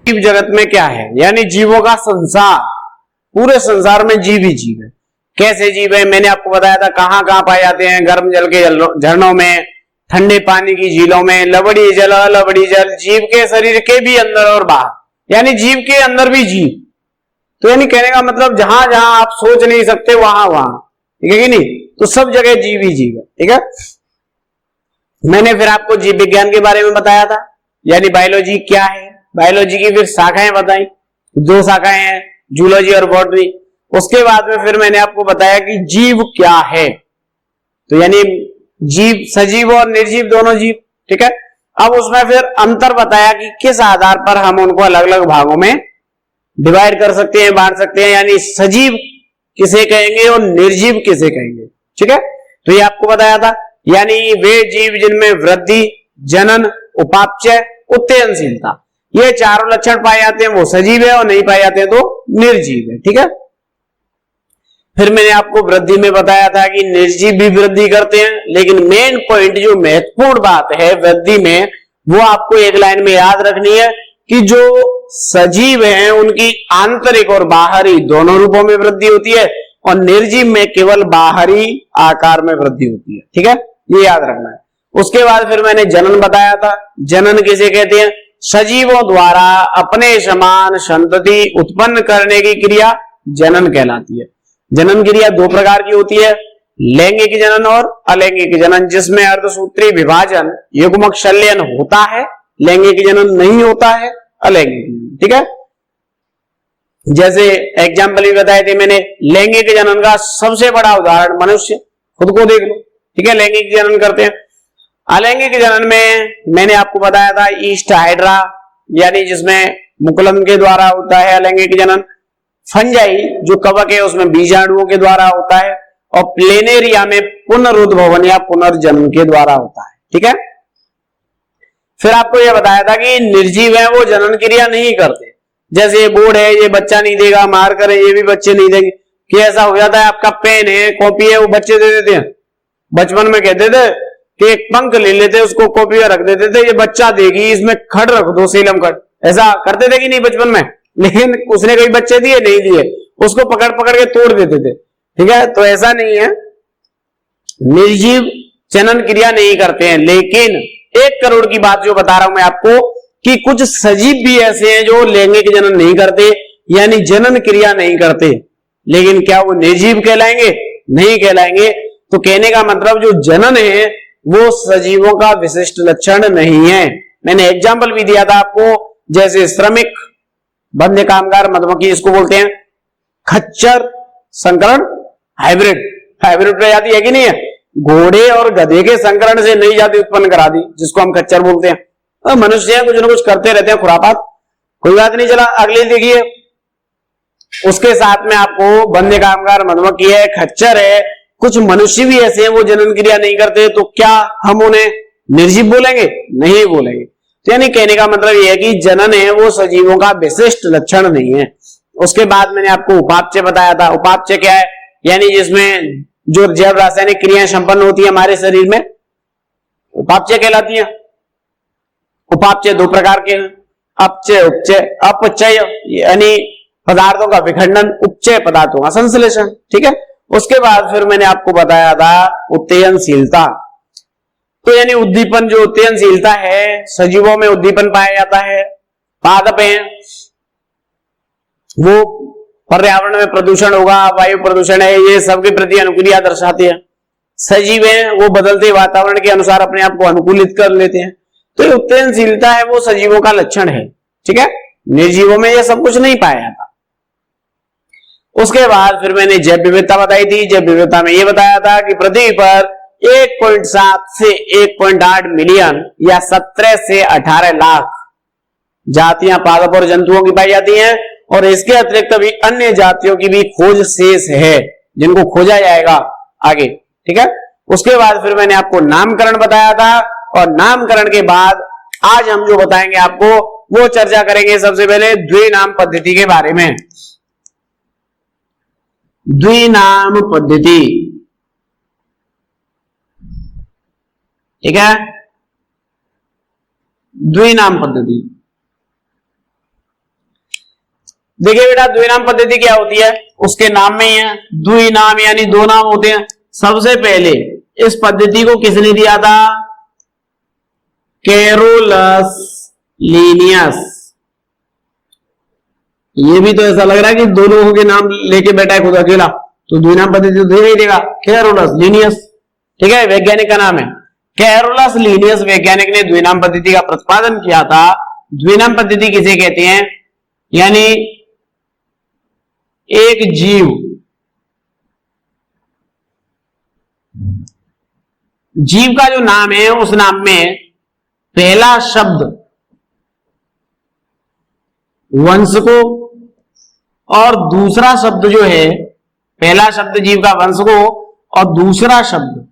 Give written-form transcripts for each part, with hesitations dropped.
जीव जगत में क्या है, यानी जीवों का संसार, पूरे संसार में जीव ही जीव है। कैसे जीव है मैंने आपको बताया था, कहां कहां पाए जाते हैं, गर्म जल के झरनों में, ठंडे पानी की झीलों में, लवड़ी जल अलवड़ी जल, जीव के शरीर के भी अंदर और बाहर, यानी जीव के अंदर भी जीव। तो यानी कहने का मतलब जहां जहां आप सोच नहीं सकते वहां वहां, ठीक है कि नहीं, तो सब जगह जीव ही जीव है। ठीक है, मैंने फिर आपको जीव विज्ञान के बारे में बताया था, यानी बायोलॉजी क्या है, बायोलॉजी की फिर शाखाएं बताई, 2 शाखाएं हैं, जूलॉजी और बॉटनी। उसके बाद में फिर मैंने आपको बताया कि जीव क्या है, तो यानी जीव सजीव और निर्जीव दोनों जीव। ठीक है, अब उसमें फिर अंतर बताया कि किस आधार पर हम उनको अलग अलग भागों में डिवाइड कर सकते हैं, बांट सकते हैं, यानी सजीव किसे कहेंगे और निर्जीव किसे कहेंगे। ठीक है, तो ये आपको बताया था, यानी वे जीव जिनमें वृद्धि, जनन, उपापचय, उत्तेजनशीलता, ये चारों लक्षण पाए जाते हैं वो सजीव है, और नहीं पाए जाते हैं तो निर्जीव है। ठीक है, फिर मैंने आपको वृद्धि में बताया था कि निर्जीव भी वृद्धि करते हैं, लेकिन मेन पॉइंट जो महत्वपूर्ण बात है वृद्धि में, वो आपको एक लाइन में याद रखनी है कि जो सजीव हैं उनकी आंतरिक और बाहरी दोनों रूपों में वृद्धि होती है, और निर्जीव में केवल बाहरी आकार में वृद्धि होती है। ठीक है, ये याद रखना है। उसके बाद फिर मैंने जनन बताया था, जनन किसे कहते हैं, सजीवों द्वारा अपने समान संतति उत्पन्न करने की क्रिया जनन कहलाती है। जनन क्रिया 2 प्रकार की होती है, लैंगिक जनन और अलैंगिक जनन, जिसमें अर्धसूत्री विभाजन युग्मक शल्यन होता है, लैंगिक जनन नहीं होता है, अलैंगिक जनन। ठीक है, जैसे एग्जाम्पल भी बताए थे मैंने, लैंगिक जनन का सबसे बड़ा उदाहरण मनुष्य, खुद को देख लो। ठीक है, लैंगिक जनन करते हैं। अलैंगिक जनन में मैंने आपको बताया था ईस्ट हाइड्रा, यानी जिसमें मुकुलन के द्वारा होता है अलैंगिक जनन, फंजाई जो कवक है उसमें बीजाणुओं के द्वारा होता है, और प्लेनेरिया में पुनरुद्भवन या पुनर्जन्म के द्वारा होता है। ठीक है, फिर आपको यह बताया था कि निर्जीव है वो जनन क्रिया नहीं करते, जैसे ये बोर्ड है ये बच्चा नहीं देगा, मार्कर है ये भी बच्चे नहीं देंगे। कि ऐसा हो जाता है, आपका पेन है कॉपी है वो बच्चे दे देते हैं, बचपन में कहते थे कि एक पंख ले लेते उसको कॉपी में रख देते थे, ये बच्चा देगी इसमें खड़ रख दो, सीलम खड़, ऐसा करते थे कि नहीं बचपन में, लेकिन उसने कई बच्चे दिए नहीं दिए, उसको पकड़ पकड़ के तोड़ देते थे। ठीक है, तो ऐसा नहीं है, निर्जीव जनन क्रिया नहीं करते हैं। लेकिन 1 करोड़ की बात जो बता रहा हूं मैं आपको कि कुछ सजीव भी ऐसे हैं जो लैंगिक जनन नहीं करते, यानी जनन क्रिया नहीं करते, लेकिन क्या वो निर्जीव कहलाएंगे, नहीं कहलाएंगे। तो कहने का मतलब जो जनन है वो सजीवों का विशिष्ट लक्षण नहीं है। मैंने एग्जाम्पल भी दिया था आपको, जैसे श्रमिक, बंध्य कामगार, मधुमक्खी इसको बोलते हैं, खच्चर, संकरण, हाइब्रिड, हाइब्रिड प्रजाति है कि नहीं है, घोड़े और गधे के संकरण से नई जाति उत्पन्न करा दी जिसको हम खच्चर बोलते हैं। तो मनुष्य कुछ ना कुछ करते रहते हैं खुरापात, कोई बात नहीं। चला अगले देखिए, उसके साथ में आपको बंध्य कामगार, मधुमक्खी है, खच्चर है, कुछ मनुष्य भी ऐसे हैं वो जनन क्रिया नहीं करते, तो क्या हम उन्हें निर्जीव बोलेंगे, नहीं बोलेंगे। तो यानी कहने का मतलब यह है कि जनन है वो सजीवों का विशिष्ट लक्षण नहीं है। उसके बाद मैंने आपको उपापचय बताया था, उपापचय क्या है, यानी जिसमें जो जैव रासायनिक क्रियाएं संपन्न होती है हमारे शरीर में, उपापचय कहलाती है। उपापचय 2 प्रकार के हैं, अपचय, उपचय। अपचय यानी पदार्थों का विखंडन, उपचय पदार्थों का संश्लेषण। ठीक है, उसके बाद फिर मैंने आपको बताया था उत्तेजनशीलता, तो यानी उद्दीपन, जो उत्तेजनशीलता है, सजीवों में उद्दीपन पाया जाता है। पादप है वो पर्यावरण में प्रदूषण होगा, वायु प्रदूषण है, ये सबके प्रति अनुक्रिया दर्शाते हैं। सजीव है वो बदलते वातावरण के अनुसार अपने आप को अनुकूलित कर लेते हैं। तो ये उत्तेजनशीलता है वो सजीवों का लक्षण है। ठीक है, निर्जीवों में ये सब कुछ नहीं पाया जाता। उसके बाद फिर मैंने जैव विविधता बताई थी। जैव विविधता में ये बताया था कि पृथ्वी पर 1.7 से 1.8 मिलियन या 17 से 18 लाख जातियां पादप और जंतुओं की पाई जाती हैं, और इसके अतिरिक्त भी अन्य जातियों की भी खोज शेष है जिनको खोजा जाएगा आगे। ठीक है, उसके बाद फिर मैंने आपको नामकरण बताया था, और नामकरण के बाद आज हम जो बताएंगे आपको वो चर्चा करेंगे सबसे पहले द्विनाम पद्धति के बारे में। द्विनाम पद्धति, ठीक है, द्विनाम पद्धति। देखिए बेटा द्विनाम पद्धति क्या होती है, उसके नाम में ही है द्विनाम, यानी दो नाम होते हैं। सबसे पहले इस पद्धति को किसने दिया था? Carolus Linnaeus. ये भी तो ऐसा लग रहा है कि दो लोगों के नाम लेके बैठा है खुद अकेला, तो द्विनाम पद्धति तो दे ही देगा, कैरोलस लीनियस। ठीक है, वैज्ञानिक का नाम है कैरोलस लीनियस। वैज्ञानिक ने द्विनाम पद्धति का प्रतिपादन किया था। द्विनाम पद्धति किसे कहते हैं? यानी एक जीव का जो नाम है उस नाम में पहला शब्द वंश को और दूसरा शब्द जो है, पहला शब्द जीव का वंश को और दूसरा शब्द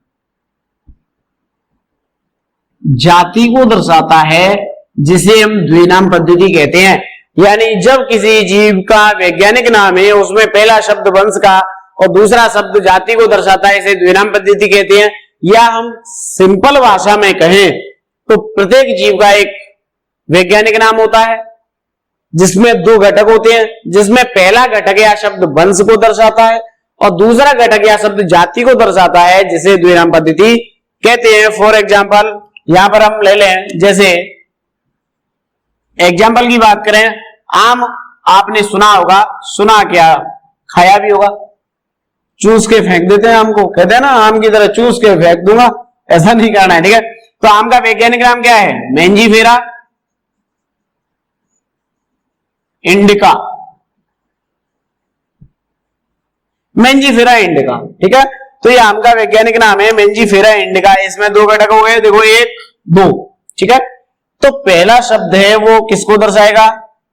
जाति को दर्शाता है, जिसे हम द्विनाम पद्धति कहते हैं। यानी जब किसी जीव का वैज्ञानिक नाम है उसमें पहला शब्द वंश का और दूसरा शब्द जाति को दर्शाता है, इसे द्विनाम पद्धति कहते हैं। या हम सिंपल भाषा में कहें तो प्रत्येक जीव का एक वैज्ञानिक नाम होता है जिसमें दो घटक होते हैं, जिसमें पहला घटक या शब्द वंश को दर्शाता है और दूसरा घटक या शब्द जाति को दर्शाता है, जिसे द्विनाम पद्धति कहते हैं। फॉर एग्जाम्पल यहां पर हम ले लें, जैसे एग्जाम्पल की बात करें, आम आपने सुना होगा, सुना क्या, खाया भी होगा। चूस के फेंक देते हैं आम को, कहते हैं ना आम की तरह चूस के फेंक दूंगा, ऐसा नहीं करना है। ठीक है, तो आम का वैज्ञानिक नाम क्या है? Mangifera indica, Mangifera indica. ठीक है, तो ये आम का वैज्ञानिक नाम है मैंजीफेरा इंडिका। इसमें दो घटक हो गए, देखो एक दो। ठीक है, तो पहला शब्द है वो किसको दर्शाएगा?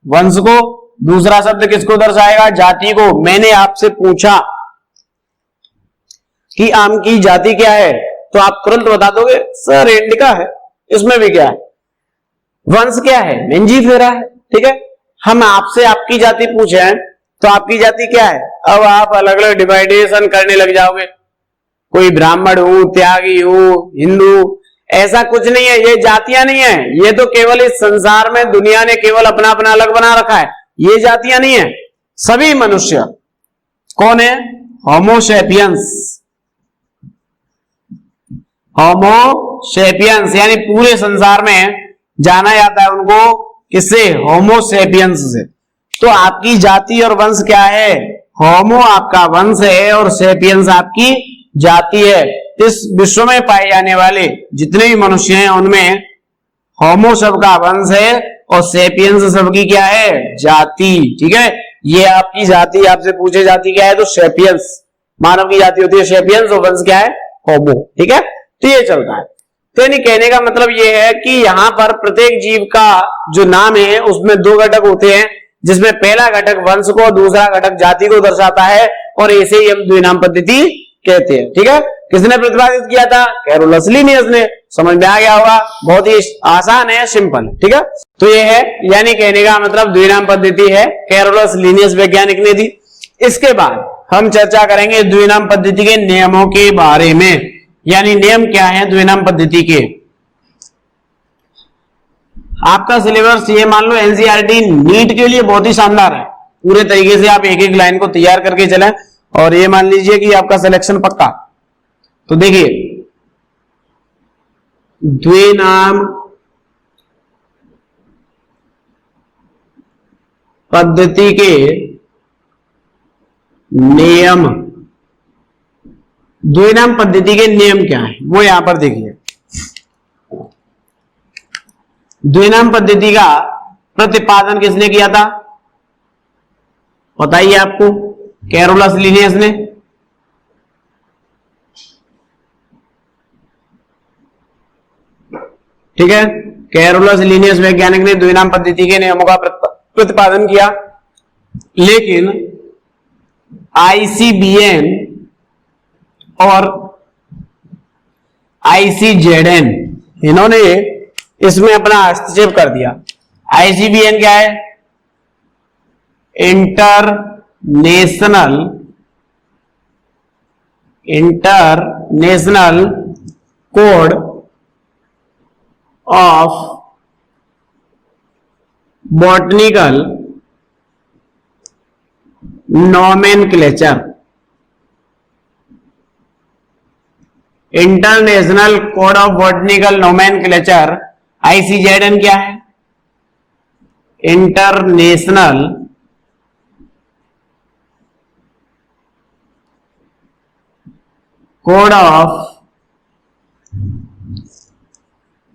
वंश को। दूसरा शब्द किसको दर्शाएगा? जाति को। मैंने आपसे पूछा कि आम की जाति क्या है, तो आप तुरंत बता दोगे सर इंडिका है। इसमें भी क्या है? वंश क्या है? मैंजीफेरा है। ठीक है, हम आपसे आपकी जाति पूछे हैं तो आपकी जाति क्या है? अब आप अलग अलग डिवाइडेशन करने लग जाओगे, कोई ब्राह्मण हूं, त्यागी हूं, हिंदू, ऐसा कुछ नहीं है। ये जातियां नहीं है, ये तो केवल इस संसार में दुनिया ने केवल अपना अपना अलग बना रखा है। ये जातियां नहीं है, सभी मनुष्य कौन है? होमोसेपियंस। होमोसेपियंस यानी पूरे संसार में जाना जाता है उनको किससे? होमोसेपियंस से। तो आपकी जाति और वंश क्या है? होमो आपका वंश है और सेपियंस आपकी जाति है। इस विश्व में पाए जाने वाले जितने भी मनुष्य हैं उनमें होमो शब्द का वंश है और सेपियंस शब्द की क्या है? जाति। ठीक है, ये आपकी जाति, आपसे पूछे जाति क्या है तो सेपियंस, मानव की जाति होती है सेपियंस और वंश क्या है? होमो। ठीक है, तो ये चलता है। तो यानी कहने का मतलब ये है कि यहां पर प्रत्येक जीव का जो नाम है उसमें दो घटक होते हैं, जिसमें पहला घटक वंश को, दूसरा घटक जाति को दर्शाता है, और ऐसे ही हम द्विनाम पद्धति कहते हैं। ठीक है, किसने प्रतिपादित किया था? कैरोलस लीनियस ने। समझ में आ गया होगा, बहुत ही आसान है, सिंपल। ठीक है, तो ये है, यानी कहने का मतलब द्विनाम पद्धति है, कैरोलस लीनियस वैज्ञानिक ने दी। इसके बाद हम चर्चा करेंगे द्विनाम पद्धति के नियमों के बारे में, यानी नियम क्या है द्विनाम पद्धति के। आपका सिलेबस ये मान लो एनसीईआरटी नीट के लिए बहुत ही शानदार है, पूरे तरीके से आप एक एक लाइन को तैयार करके चलें और ये मान लीजिए कि आपका सिलेक्शन पक्का। तो देखिए, द्विनाम पद्धति के नियम, द्विनाम पद्धति के नियम क्या है वो यहां पर देखिए। द्विनाम पद्धति का प्रतिपादन किसने किया था? बताइए आपको। कैरोलस लीनियस ने। ठीक है, कैरोलस लीनियस वैज्ञानिक ने द्विनाम पद्धति के नियमों का प्रतिपादन किया, लेकिन आईसीबीएन और आईसीजेडएन इन्होंने इसमें अपना हस्तक्षेप कर दिया। आईसीबीएन क्या है? International code of botanical nomenclature. International code of botanical nomenclature ICZN क्या है? International code of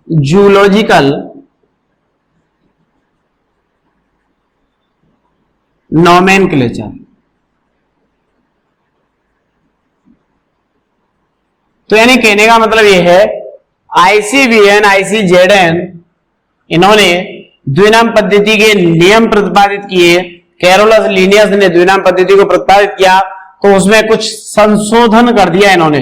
zoological nomenclature. तो यानी कहने का मतलब यह है ICVN ICZN इन्होंने द्विनाम पद्धति के नियम प्रतिपादित किए। कैरोलस लिनियस ने द्विनाम पद्धति को प्रतिपादित किया तो उसमें कुछ संशोधन कर दिया इन्होंने,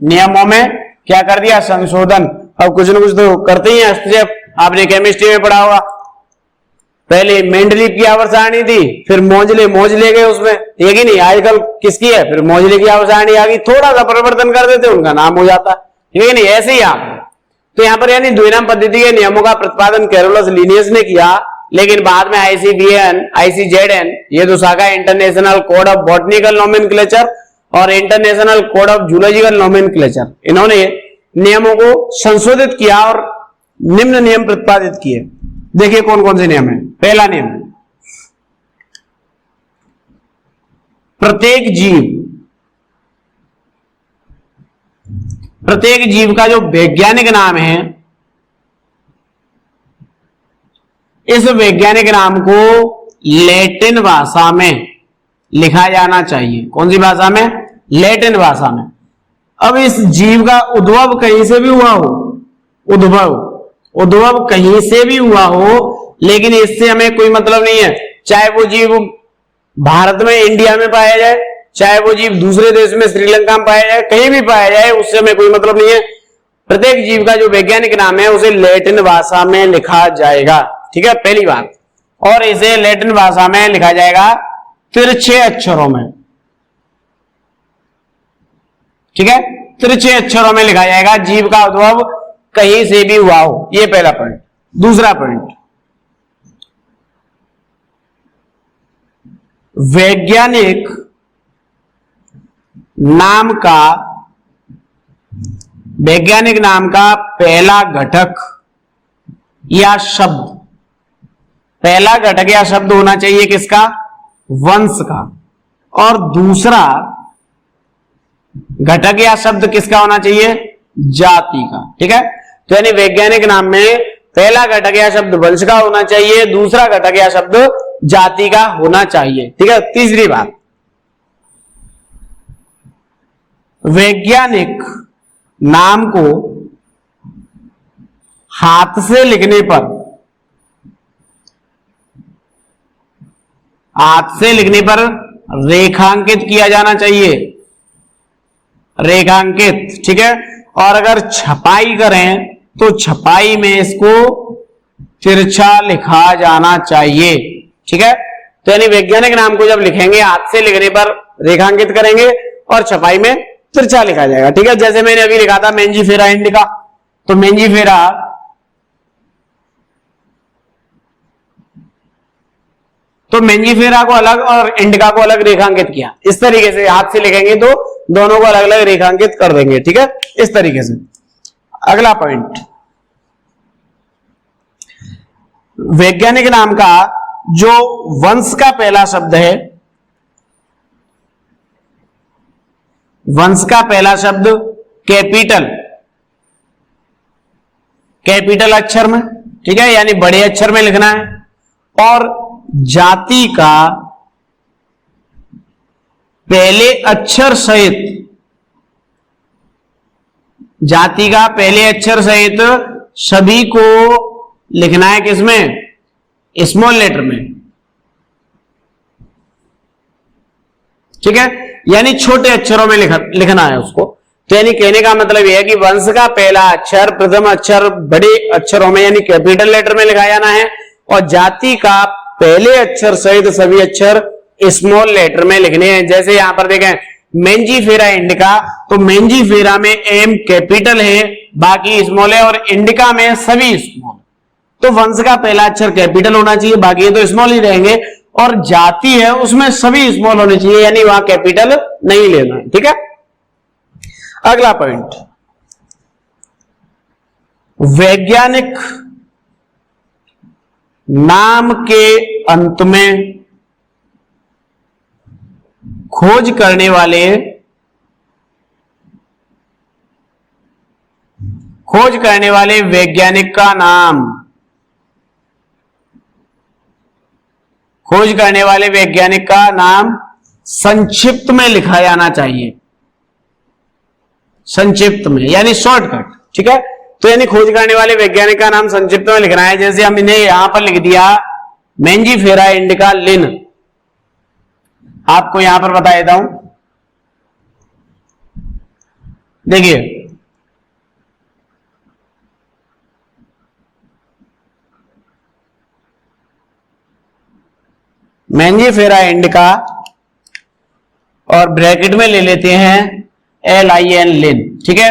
नियमों में क्या कर दिया? संशोधन। अब कुछ ना कुछ तो करते ही हैं। आपने केमिस्ट्री में पढ़ा होगा, पहले मेंडलीव की आवर्त सारणी थी, फिर मोजले गए उसमें, ठीक है नहीं? आजकल किसकी है? फिर मोजले की आवर्त सारणी आ गई, थोड़ा सा परिवर्तन कर देते उनका नाम हो जाता, ठीक है नहीं? ऐसे ही आप तो यहां पर यानी द्विनाम पद्धति के नियमों का प्रतिपादन कैरोलस लिनियस ने किया, लेकिन बाद में ICVN ICZN ये दो शाखा international code of botanical nomenclature और international code of zoological nomenclature इन्होंने नियमों को संशोधित किया और निम्न नियम प्रतिपादित किए। देखिए कौन कौन से नियम है। पहला नियम, प्रत्येक जीव का जो वैज्ञानिक नाम है, इस वैज्ञानिक नाम को लैटिन भाषा में लिखा जाना चाहिए। कौन सी भाषा में? लैटिन भाषा में। अब इस जीव का उद्भव कहीं से भी हुआ हो, उद्भव कहीं से भी हुआ हो, लेकिन इससे हमें कोई मतलब नहीं है। चाहे वो जीव भारत में इंडिया में पाया जाए, चाहे वो जीव दूसरे देश में श्रीलंका में पाया जाए, कहीं भी पाया जाए, उससे हमें कोई मतलब नहीं है। प्रत्येक जीव का जो वैज्ञानिक नाम है उसे लैटिन भाषा में लिखा जाएगा, ठीक है, पहली बात। और इसे लैटिन भाषा में लिखा जाएगा तिरछे अक्षरों में, ठीक है, तिरछे अक्षरों में लिखा जाएगा। जीव का उद्भव कहीं से भी हुआ हो, ये पहला पॉइंट। दूसरा पॉइंट, वैज्ञानिक नाम का पहला घटक या शब्द, पहला घटक या शब्द होना चाहिए किसका? वंश का। और दूसरा घटक या शब्द किसका होना चाहिए? जाति का, ठीक है। तो यानी वैज्ञानिक नाम में पहला घटक या शब्द वंश का होना चाहिए, दूसरा घटक या शब्द जाति का होना चाहिए, ठीक है। तीसरी बात, वैज्ञानिक नाम को हाथ से लिखने पर रेखांकित किया जाना चाहिए, रेखांकित, ठीक है। और अगर छपाई करें तो छपाई में इसको तिरछा लिखा जाना चाहिए, ठीक है। तो यानी वैज्ञानिक नाम को जब लिखेंगे हाथ से लिखने पर रेखांकित करेंगे और छपाई में तिरछा लिखा जाएगा, ठीक है। जैसे मैंने अभी लिखा था मेंजीफेरा इंडिका, तो मेंजीफेरा को अलग और इंडिका को अलग रेखांकित किया। इस तरीके से हाथ से लिखेंगे तो दोनों को अलग अलग रेखांकित कर देंगे, ठीक है, इस तरीके से। अगला पॉइंट, वैज्ञानिक नाम का जो वंश का पहला शब्द है, वंश का पहला शब्द कैपिटल अक्षर में, ठीक है, यानी बड़े अक्षर में लिखना है। और जाति का पहले अक्षर सहित सभी को लिखना है किसमें? स्मॉल लेटर में, ठीक है, यानी छोटे अक्षरों में लिखना है उसको। तो यानी कहने का मतलब यह है कि वंश का पहला अक्षर, प्रथम अक्षर बड़े अक्षरों में यानी कैपिटल लेटर में लिखा जाना है, और जाति का पहले अक्षर सहित सभी अक्षर स्मॉल लेटर में लिखने हैं। जैसे यहां पर देखें मेंजीफेरा इंडिका, तो मेंजीफेरा में एम कैपिटल है, बाकी स्मॉल है, और इंडिका में सभी स्मॉल। तो वंश का पहला अक्षर कैपिटल होना चाहिए, बाकी तो स्मॉल ही रहेंगे। और जाति है उसमें सभी स्मॉल होने चाहिए, यानी वहां कैपिटल नहीं लेना है। ठीक है, अगला पॉइंट, वैज्ञानिक नाम के अंत में खोज करने वाले वैज्ञानिक का नाम, खोज करने वाले वैज्ञानिक का नाम संक्षिप्त में लिखा जाना चाहिए, संक्षिप्त में यानी शॉर्टकट। ठीक है, तो यानी खोज करने वाले वैज्ञानिक का नाम संक्षिप्त में लिखना है। जैसे हम इन्हें यहां पर लिख दिया मेंजीफेरा इंडिका लिन, आपको यहां पर बता देता हूं, देखिए मेंजीफेरा इंडिका और ब्रैकेट में ले लेते हैं LIN लिन। ठीक है,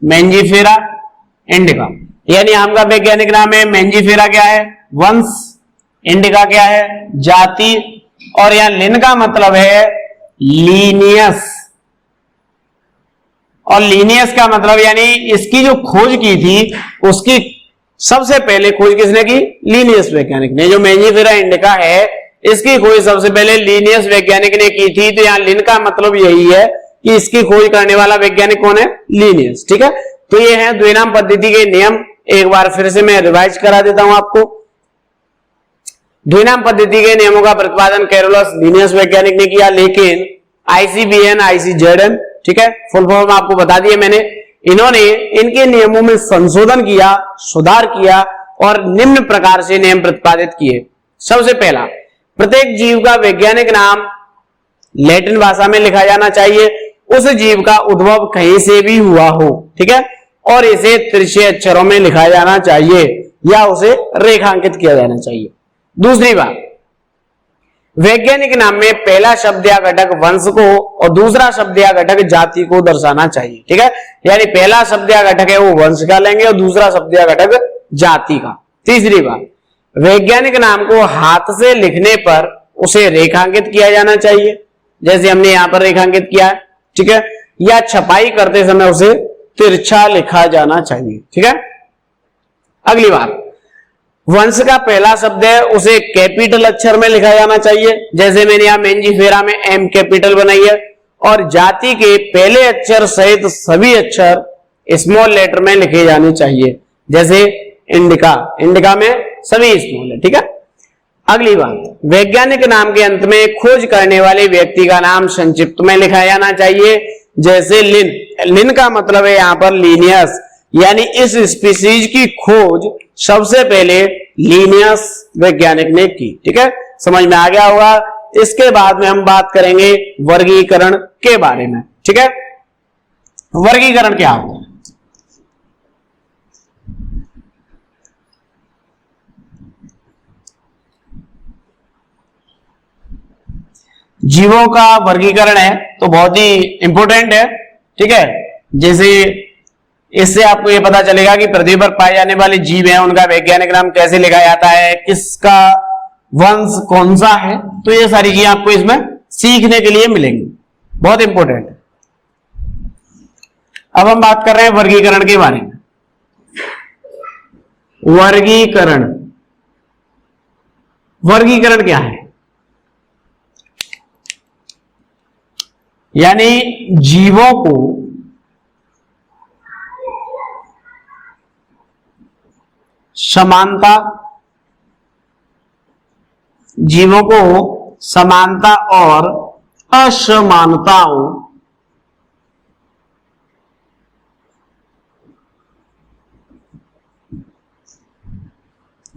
मेंजीफेरा इंडिका यानी आम का वैज्ञानिक नाम है। मेंजीफेरा क्या है? वंश, इंडिका क्या है? जाति, और यहां लिन का मतलब है लीनियस, और लीनियस का मतलब यानी इसकी जो खोज की थी उसकी सबसे पहले खोज किसने की? लीनियस वैज्ञानिक ने। जो मेंजीफेरा इंडिका है इसकी खोज सबसे पहले लीनियस वैज्ञानिक ने की थी, तो यहां लिन का मतलब यही है कि इसकी खोज करने वाला वैज्ञानिक कौन है? लीनियस। ठीक है, तो ये है द्विनाम पद्धति के नियम। एक बार फिर से मैं रिवाइज करा देता हूं आपको। द्विनाम पद्धति के नियमों का प्रतिपादन कैरोलस लीनियस वैज्ञानिक ने किया, लेकिन ICBN ICZN, ठीक है, फुल फॉर्म आपको बता दिए मैंने, इन्होंने इनके नियमों में संशोधन किया, सुधार किया और निम्न प्रकार से नियम प्रतिपादित किए। सबसे पहला, प्रत्येक जीव का वैज्ञानिक नाम लैटिन भाषा में लिखा जाना चाहिए, उस जीव का उद्भव कहीं से भी हुआ हो। ठीक है, और इसे तिरछे अक्षरों में लिखा जाना चाहिए या उसे रेखांकित किया जाना चाहिए। दूसरी बात, वैज्ञानिक नाम में पहला शब्द या घटक वंश को और दूसरा शब्द या घटक जाति को दर्शाना चाहिए। ठीक है, यानी पहला शब्द या घटक है वो वंश का लेंगे और दूसरा शब्द या घटक जाति का। तीसरी बात, वैज्ञानिक नाम को हाथ से लिखने पर उसे रेखांकित किया जाना चाहिए, जैसे हमने यहां पर रेखांकित किया है। ठीक है, या छपाई करते समय उसे तिरछा लिखा जाना चाहिए। ठीक है, अगली बात, वंश का पहला शब्द है उसे कैपिटल अक्षर में लिखा जाना चाहिए, जैसे मैंने यहां मेंजीफेरा में M कैपिटल बनाई है, और जाति के पहले अक्षर सहित सभी अक्षर स्मॉल लेटर में लिखे जाने चाहिए, जैसे इंडिका, इंडिका में सभी स्मॉल है। ठीक है, अगली बात, वैज्ञानिक नाम के अंत में खोज करने वाले व्यक्ति का नाम संक्षिप्त में लिखा जाना चाहिए, जैसे लिन, लिन का मतलब है यहां पर लीनियस, यानी इस स्पीसीज की खोज सबसे पहले लीनियस वैज्ञानिक ने की। ठीक है, समझ में आ गया होगा। इसके बाद में हम बात करेंगे वर्गीकरण के बारे में। ठीक है, वर्गीकरण क्या होता है? जीवों का वर्गीकरण है तो बहुत ही इंपॉर्टेंट है। ठीक है, जैसे इससे आपको यह पता चलेगा कि पृथ्वी पर पाए जाने वाले जीव हैं उनका वैज्ञानिक नाम कैसे लिखा जाता है, किसका वंश कौन सा है, तो ये सारी चीजें आपको इसमें सीखने के लिए मिलेंगी, बहुत इंपॉर्टेंट है। अब हम बात कर रहे हैं वर्गीकरण के बारे में। वर्गीकरण, वर्गीकरण क्या है? यानी जीवों को समानता, जीवों को समानता और असमानताओं,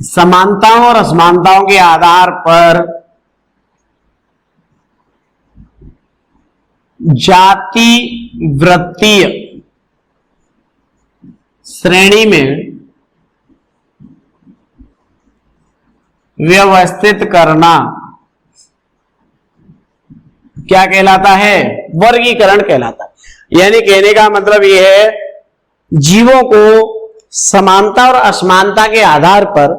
समानताओं और असमानताओं के आधार पर जाति वृत्तीय श्रेणी में व्यवस्थित करना क्या कहलाता है? वर्गीकरण कहलाता है। यानी कहने का मतलब यह है, जीवों को समानता और असमानता के आधार पर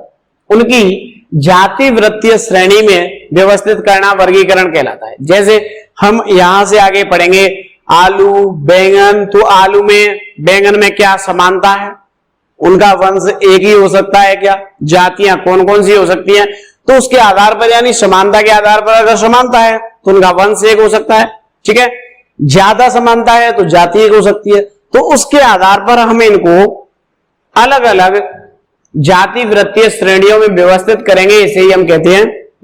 उनकी जाति वृत्तीय श्रेणी में व्यवस्थित करना वर्गीकरण कहलाता है। जैसे हम यहां से आगे पढ़ेंगे आलू, बैंगन, तो आलू में बैंगन में क्या समानता है, उनका वंश एक ही हो सकता है क्या, जातियां कौन कौन सी हो सकती हैं, तो उसके आधार पर यानी समानता के आधार पर अगर समानता है तो उनका वंश एक हो सकता है, ठीक है। ज्यादा समानता है तो जाति एक हो सकती है, तो उसके आधार पर हम इनको अलग अलग जाति वृत्तीय श्रेणियों में व्यवस्थित करेंगे, इसे ही हम कहते हैं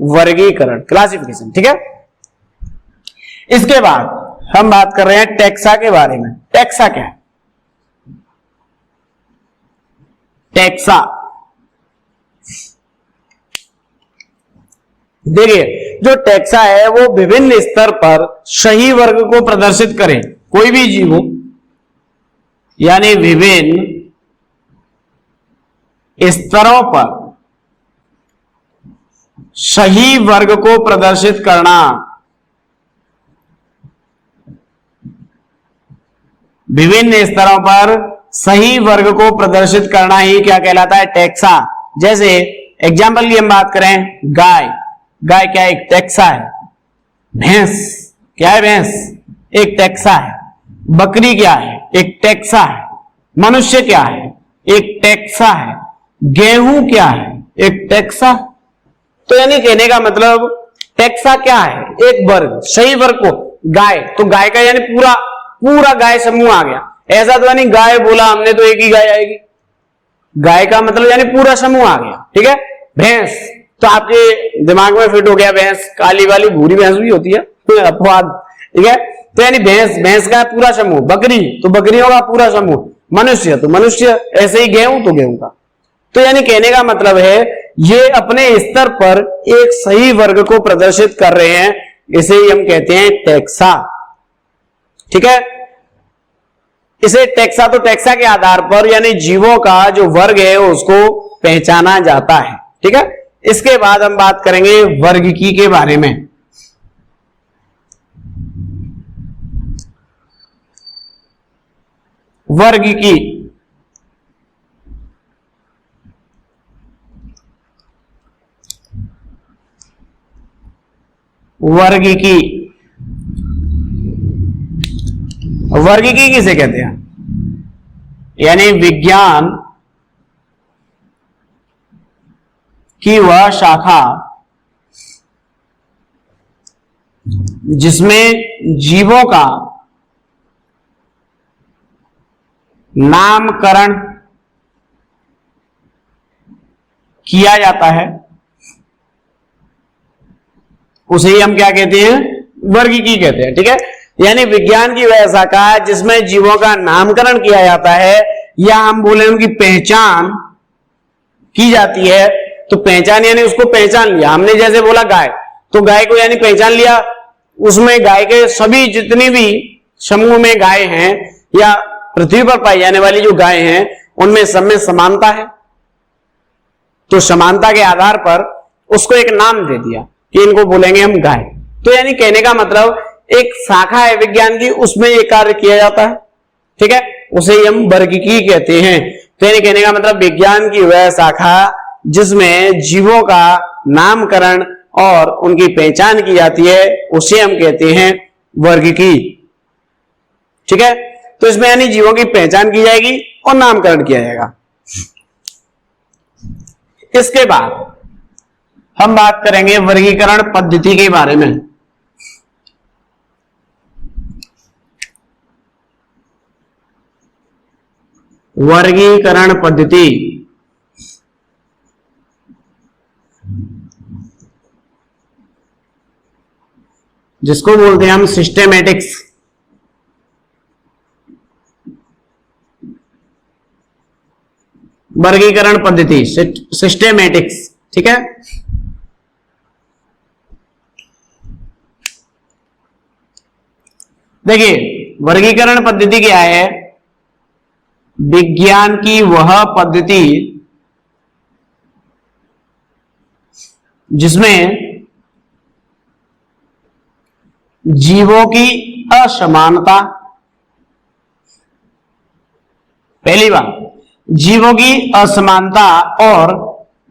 वर्गीकरण, क्लासिफिकेशन, ठीक है। इसके बाद हम बात कर रहे हैं टैक्सा के बारे में। टैक्सा क्या है? टैक्सा देखिए, जो टैक्सा है वो विभिन्न स्तर पर सही वर्ग को प्रदर्शित करे, कोई भी जीव हो, यानी विभिन्न स्तरों पर सही वर्ग को प्रदर्शित करना, विभिन्न स्तरों पर सही वर्ग को प्रदर्शित करना ही क्या कहलाता है? टैक्सा। जैसे एग्जाम्पल की हम बात करें, गाय, गाय क्या एक टैक्सा है। भैंस क्या है? भैंस एक टैक्सा है। बकरी क्या है? एक टैक्सा है। मनुष्य क्या है? एक टैक्सा है। गेहूं क्या है? एक टैक्सा। तो यानी कहने का मतलब टैक्सा क्या है? एक वर्ग, सही वर्ग को। गाय, तो गाय का यानी पूरा पूरा गाय समूह आ गया। ऐसा तो यानी गाय बोला हमने तो एक ही गाय आएगी, गाय का मतलब यानी पूरा समूह आ गया, ठीक है। भैंस तो आपके दिमाग में फिट हो गया, भैंस काली वाली, भूरी भैंस भी होती है, अपवाद, ठीक है। तो यानी भैंस, भैंस का पूरा समूह। बकरी तो बकरियों का पूरा समूह। मनुष्य तो मनुष्य, ऐसे ही गेहूं तो गेहूं का। तो यानी कहने का मतलब है ये अपने स्तर पर एक सही वर्ग को प्रदर्शित कर रहे हैं, इसे ही हम कहते हैं टैक्सा, ठीक है। इसे टैक्सा, तो टैक्सा के आधार पर यानी जीवों का जो वर्ग है उसको पहचाना जाता है, ठीक है। इसके बाद हम बात करेंगे वर्गीकी के बारे में। वर्गीकी, वर्गीकी, वर्गीकी किसे कहते हैं? यानी विज्ञान की वह शाखा जिसमें जीवों का नामकरण किया जाता है, उसे ही हम क्या कहते हैं? वर्गीकी कहते हैं, ठीक है। यानी विज्ञान की वह शाखा जिसमें जीवों का नामकरण किया जाता है, या हम बोले उनकी पहचान की जाती है। तो पहचान यानी उसको पहचान लिया हमने, जैसे बोला गाय, तो गाय को यानी पहचान लिया, उसमें गाय के सभी जितनी भी समूह में गाय हैं या पृथ्वी पर पाई जाने वाली जो गाय हैं उनमें सब में समानता है, तो समानता के आधार पर उसको एक नाम दे दिया कि इनको बोलेंगे हम गाय। तो यानी कहने का मतलब एक शाखा है विज्ञान की, उसमें ये कार्य किया जाता है, ठीक है, उसे ही हम वर्गीकी कहते हैं। तो यानी कहने का मतलब विज्ञान की वह शाखा जिसमें जीवों का नामकरण और उनकी पहचान की जाती है, उसे हम कहते हैं वर्गीकी, ठीक है। तो इसमें यानी जीवों की पहचान की जाएगी और नामकरण किया जाएगा। इसके बाद हम बात करेंगे वर्गीकरण पद्धति के बारे में। वर्गीकरण पद्धति, जिसको बोलते हैं हम सिस्टेमेटिक्स। वर्गीकरण पद्धति, सिस्टेमेटिक्स, ठीक है। देखिए वर्गीकरण पद्धति क्या है? विज्ञान की वह पद्धति जिसमें जीवों की असमानता, पहली बात जीवों की असमानता, और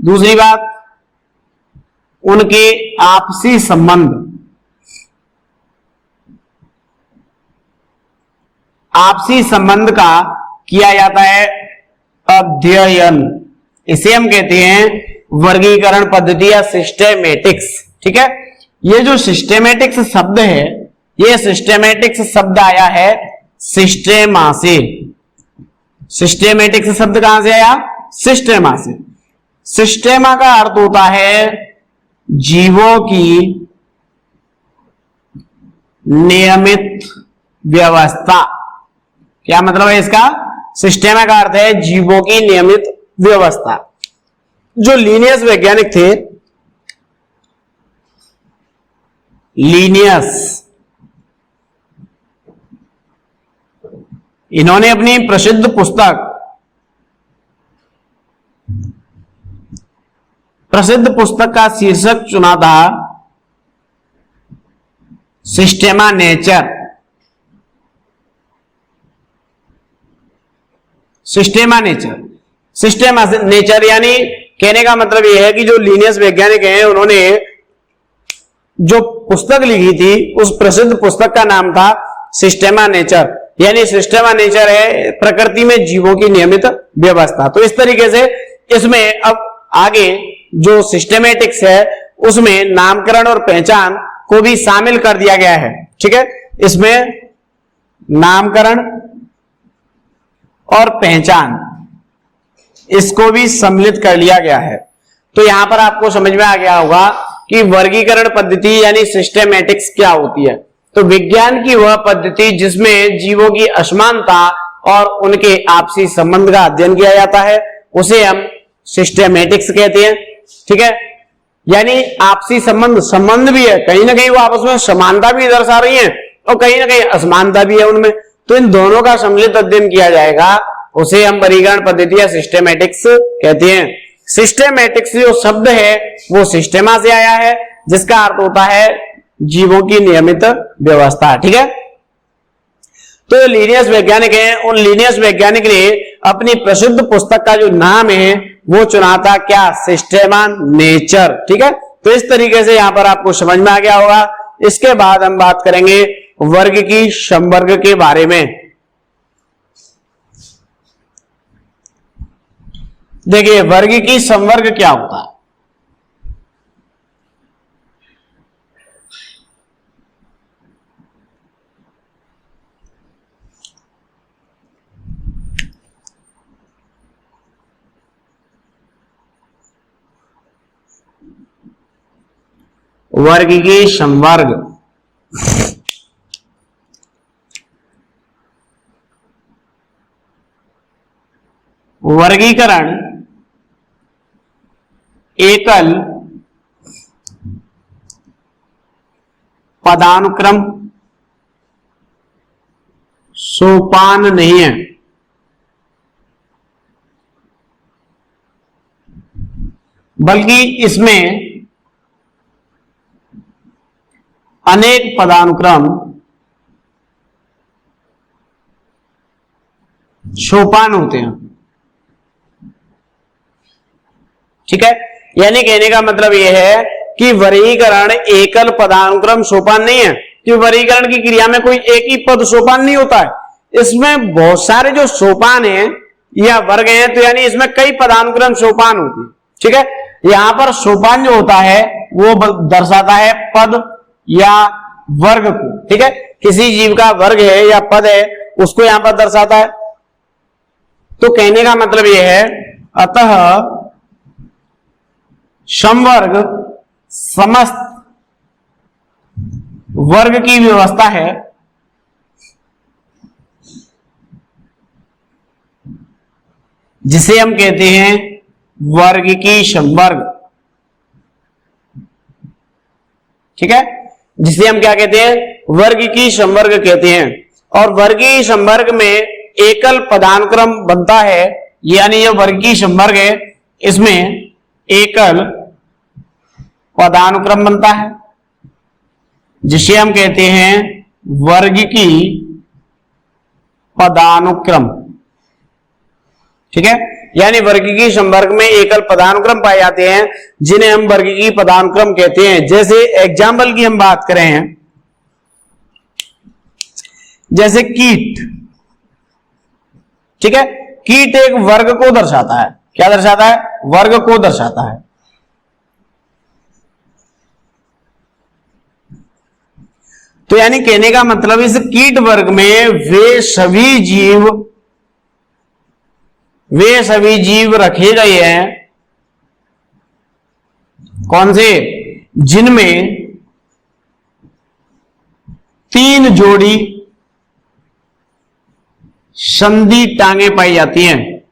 दूसरी बात उनके आपसी संबंध, आपसी संबंध का किया जाता है अध्ययन। इसे हम कहते हैं वर्गीकरण पद्धति या सिस्टेमेटिक्स। ठीक है, ये जो सिस्टेमेटिक्स शब्द है, ये सिस्टेमेटिक्स शब्द आया है सिस्टेमा से। सिस्टेमेटिक्स शब्द कहां से आया? सिस्टेमा से। सिस्टेमा का अर्थ होता है जीवों की नियमित व्यवस्था। क्या मतलब है इसका? सिस्टेमा का अर्थ है जीवों की नियमित व्यवस्था। जो लीनियस वैज्ञानिक थे, लीनियस, इन्होंने अपनी प्रसिद्ध पुस्तक का शीर्षक चुना था सिस्टेमा नेचर। सिस्टेमा नेचर, सिस्टेमा नेचर यानी कहने का मतलब यह है कि जो लीनियस वैज्ञानिक हैं, उन्होंने जो पुस्तक लिखी थी, उस प्रसिद्ध पुस्तक का नाम था सिस्टेमा नेचर। यानी सिस्टेमा नेचर है प्रकृति में जीवों की नियमित व्यवस्था। तो इस तरीके से इसमें अब आगे जो सिस्टेमेटिक्स है उसमें नामकरण और पहचान को भी शामिल कर दिया गया है। ठीक है, इसमें नामकरण और पहचान, इसको भी सम्मिलित कर लिया गया है। तो यहां पर आपको समझ में आ गया होगा कि वर्गीकरण पद्धति यानी सिस्टेमेटिक्स क्या होती है। तो विज्ञान की वह पद्धति जिसमें जीवों की असमानता और उनके आपसी संबंध का अध्ययन किया जाता है, उसे हम सिस्टेमेटिक्स कहते हैं। ठीक है, यानी आपसी संबंध भी है, कहीं ना कहीं वो आपस में समानता भी दर्शा रही है और कहीं ना कहीं असमानता भी है उनमें। तो इन दोनों का सम्मिलित अध्ययन किया जाएगा, उसे हम वर्गीकरण पद्धति या सिस्टेमेटिक्स कहते हैं। सिस्टेमेटिक्स जो शब्द है वो सिस्टेमा से आया है, जिसका अर्थ होता है जीवों की नियमित व्यवस्था। ठीक है, तो लीनियस वैज्ञानिक हैं, उन लीनियस वैज्ञानिक ने अपनी प्रसिद्ध पुस्तक का जो नाम है वो चुना था क्या? सिस्टेमा नेचर। ठीक है, तो इस तरीके से यहां पर आपको समझ में आ गया होगा। इसके बाद हम बात करेंगे वर्ग की समवर्ग के बारे में। देखिए, वर्ग की समवर्ग क्या होता है? वर्ग की समवर्ग, वर्गीकरण एकल पदानुक्रम सोपान नहीं है, बल्कि इसमें अनेक पदानुक्रम सोपान होते हैं। ठीक है, यानी कहने का मतलब यह है कि वर्गीकरण एकल पदानुक्रम सोपान नहीं है, कि वर्गीकरण की क्रिया में कोई एक ही पद सोपान नहीं होता है। इसमें बहुत सारे जो सोपान हैं या वर्ग हैं, तो यानी इसमें कई पदानुक्रम सोपान होते हैं। ठीक है, यहां पर सोपान जो होता है वो दर्शाता है पद या वर्ग को। ठीक है, किसी जीव का वर्ग है या पद है उसको यहां पर दर्शाता है। तो कहने का मतलब यह है, अतः समवर्ग समस्त वर्ग की व्यवस्था है जिसे हम कहते हैं वर्ग की समवर्ग। ठीक है, जिसे हम क्या कहते हैं? वर्ग की समवर्ग कहते हैं। और वर्गीय समवर्ग में एकल पदानुक्रम बनता है, यानी यह वर्गीय समवर्ग है, इसमें एकल पदानुक्रम बनता है जिसे हम कहते हैं वर्ग की पदानुक्रम। ठीक है, यानी वर्गीकी संवर्ग में एकल पदानुक्रम पाए जाते हैं जिन्हें हम वर्गीकी पदानुक्रम कहते हैं। जैसे एग्जाम्पल की हम बात करें हैं, जैसे कीट, ठीक है, कीट एक वर्ग को दर्शाता है। क्या दर्शाता है? वर्ग को दर्शाता है। तो यानी कहने का मतलब इस कीट वर्ग में वे सभी जीव रखे गए हैं, कौन से? जिनमें 3 जोड़ी संधि टांगे पाई जाती हैं।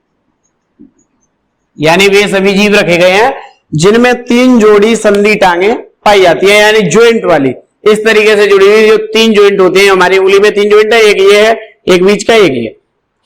यानी वे सभी जीव रखे गए हैं जिनमें 3 जोड़ी संधि टांगे पाई जाती है, यानी ज्वाइंट वाली, इस तरीके से जुड़ी हुई जो 3 ज्वाइंट होते हैं। हमारी उंगली में 3 ज्वाइंट है, एक ये है, एक बीच का, एक ये,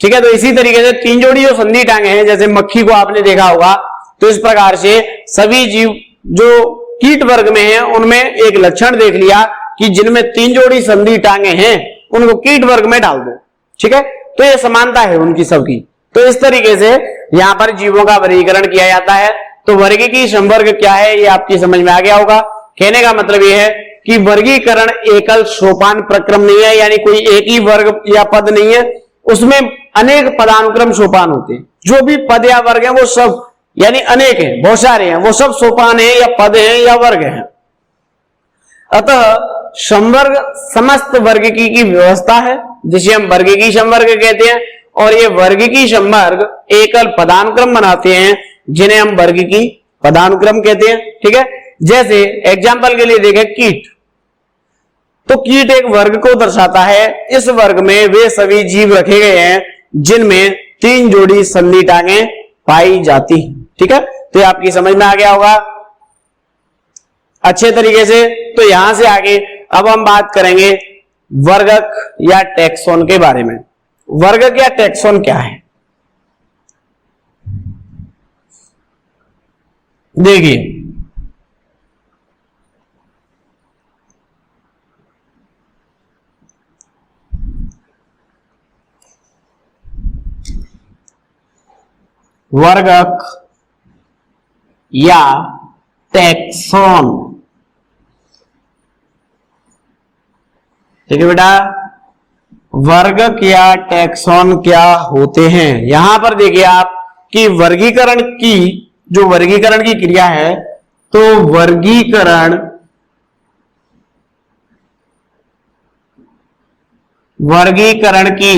ठीक है। तो इसी तरीके से 3 जोड़ी जो संधि टांगे हैं, जैसे मक्खी को आपने देखा होगा, तो इस प्रकार से सभी जीव जो कीट वर्ग में हैं उनमें एक लक्षण देख लिया कि जिनमें 3 जोड़ी संधि टांगे हैं उनको कीट वर्ग में डाल दो, ठीक है। तो ये समानता है उनकी सबकी। तो इस तरीके से यहां पर जीवों का वर्गीकरण किया जाता है। तो वर्गीकी संवर्ग क्या है ये आपकी समझ में आ गया होगा। कहने का मतलब यह है कि वर्गीकरण एकल सोपान प्रक्रम नहीं है, यानी कोई एक ही वर्ग या पद नहीं है, उसमें अनेक पदानुक्रम सोपान होते हैं। जो भी पद या वर्ग है वो सब, यानी अनेक हैं, बहुत सारे हैं, वो सब सोपान है या पद है या वर्ग है। अतः संवर्ग समस्त वर्गीकी की व्यवस्था है जिसे हम वर्गीकी संवर्ग कहते हैं, और ये वर्गीकी संवर्ग एकल पदानुक्रम बनाते हैं जिन्हें हम वर्गीकी पदानुक्रम कहते हैं, ठीक है। जैसे एग्जाम्पल के लिए देखें कीट, तो कीट एक वर्ग को दर्शाता है। इस वर्ग में वे सभी जीव रखे गए हैं जिनमें 3 जोड़ी संधि टांगे पाई जाती, ठीक है। तो ये आपकी समझ में आ गया होगा अच्छे तरीके से। तो यहां से आगे अब हम बात करेंगे वर्गक या टैक्सोन के बारे में। वर्गक या टैक्सोन क्या है? देखिए, वर्गक या टैक्सोन, ठीक है बेटा, वर्गक या टैक्सोन क्या होते हैं? यहां पर देखिए आप कि वर्गीकरण की क्रिया है, तो वर्गीकरण की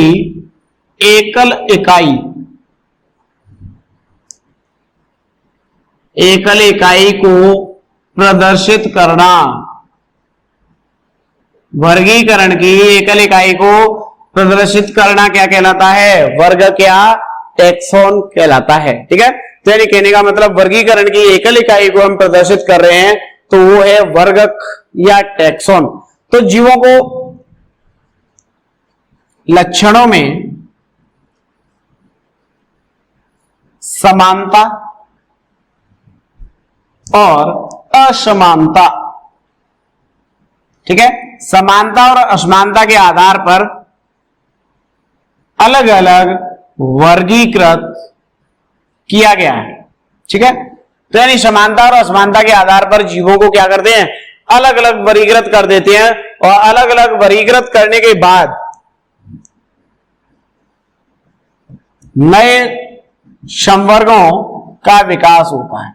एकल इकाई को प्रदर्शित करना, वर्गीकरण की एकल इकाई को प्रदर्शित करना क्या कहलाता है? वर्गक या टैक्सोन कहलाता है, ठीक है। तो यानी कहने का मतलब वर्गीकरण की एकल इकाई को हम प्रदर्शित कर रहे हैं तो वो है वर्गक या टैक्सोन। तो जीवों को लक्षणों में समानता और असमानता, ठीक है, समानता और असमानता के आधार पर अलग अलग वर्गीकृत किया गया है, ठीक है। तो यानी समानता और असमानता के आधार पर जीवों को क्या करते हैं? अलग अलग वर्गीकृत कर देते हैं, और अलग अलग वर्गीकृत करने के बाद नए संवर्गों का विकास होता है,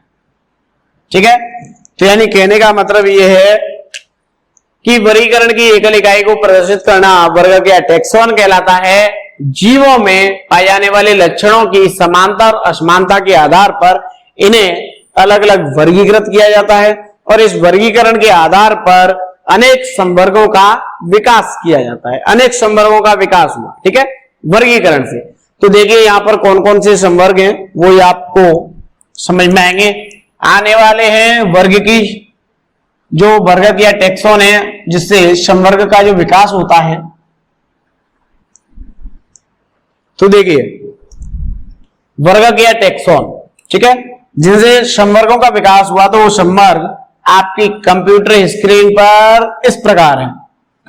ठीक है। तो यानी कहने का मतलब यह है कि वर्गीकरण की एकल इकाई को प्रदर्शित करना वर्गक या टैक्सोन कहलाता है। जीवों में पाए जाने वाले लक्षणों की समानता और असमानता के आधार पर इन्हें अलग अलग वर्गीकृत किया जाता है, और इस वर्गीकरण के आधार पर अनेक संवर्गों का विकास किया जाता है। अनेक संवर्गों का विकास हुआ, ठीक है, वर्गीकरण से। तो देखिए यहां पर कौन कौन से संवर्ग हैं वो ये आपको समझ में आने वाले हैं। वर्ग की जो वर्गक या टैक्सोन है जिससे संवर्ग का जो विकास होता है, तो देखिए वर्गक या टैक्सोन, ठीक है, जिनसे संवर्गों का विकास हुआ, तो वो संवर्ग आपकी कंप्यूटर स्क्रीन पर इस प्रकार है।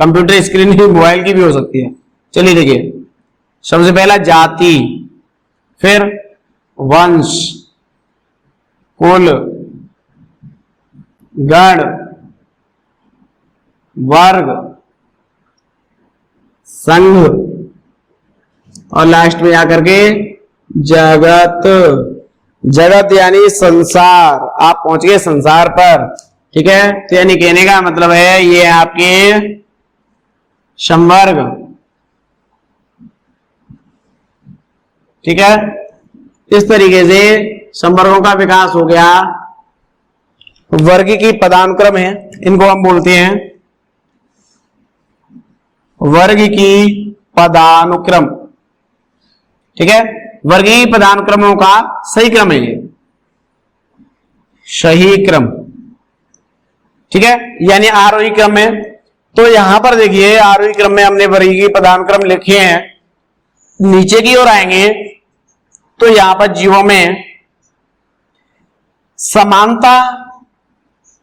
कंप्यूटर स्क्रीन ही मोबाइल की भी हो सकती है। चलिए देखिए, सबसे पहला जाति, फिर वंश, कुल, गण, वर्ग, संघ और लास्ट में आकर के जगत। जगत यानी संसार। आप पहुंच गए संसार पर, ठीक है। तो यानी कहने का मतलब है ये आपके संवर्ग, ठीक है। इस तरीके से संवर्गों का विकास हो गया। वर्ग की पदानुक्रम है, इनको हम बोलते हैं वर्ग की पदानुक्रम, ठीक है। वर्गीय पदानुक्रमों का सही क्रम है ये, सही क्रम, ठीक है। यानी आरोही क्रम में। तो यहां पर देखिए आरोही क्रम में हमने वर्गीय पदानुक्रम लिखे हैं। नीचे की ओर आएंगे तो यहां पर जीवों में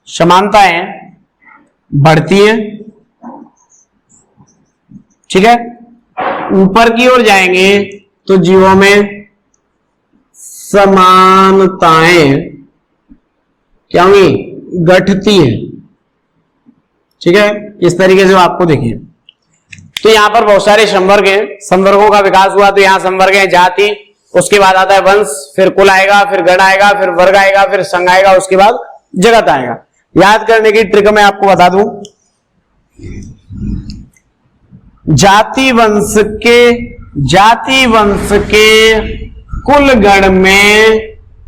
समानताएं बढ़ती हैं, ठीक है। ऊपर की ओर जाएंगे तो जीवों में समानताएं क्या होंगी, घटती है, ठीक है। इस तरीके से आपको देखिए। तो यहां पर बहुत सारे संवर्ग हैं, संवर्गों का विकास हुआ। तो यहां संवर्ग है जाति, उसके बाद आता है वंश, फिर कुल आएगा, फिर गण आएगा, फिर वर्ग आएगा, फिर संघ आएगा, उसके बाद जगत आएगा। याद करने की ट्रिक मैं आपको बता दूं, जाति वंश के कुल गण में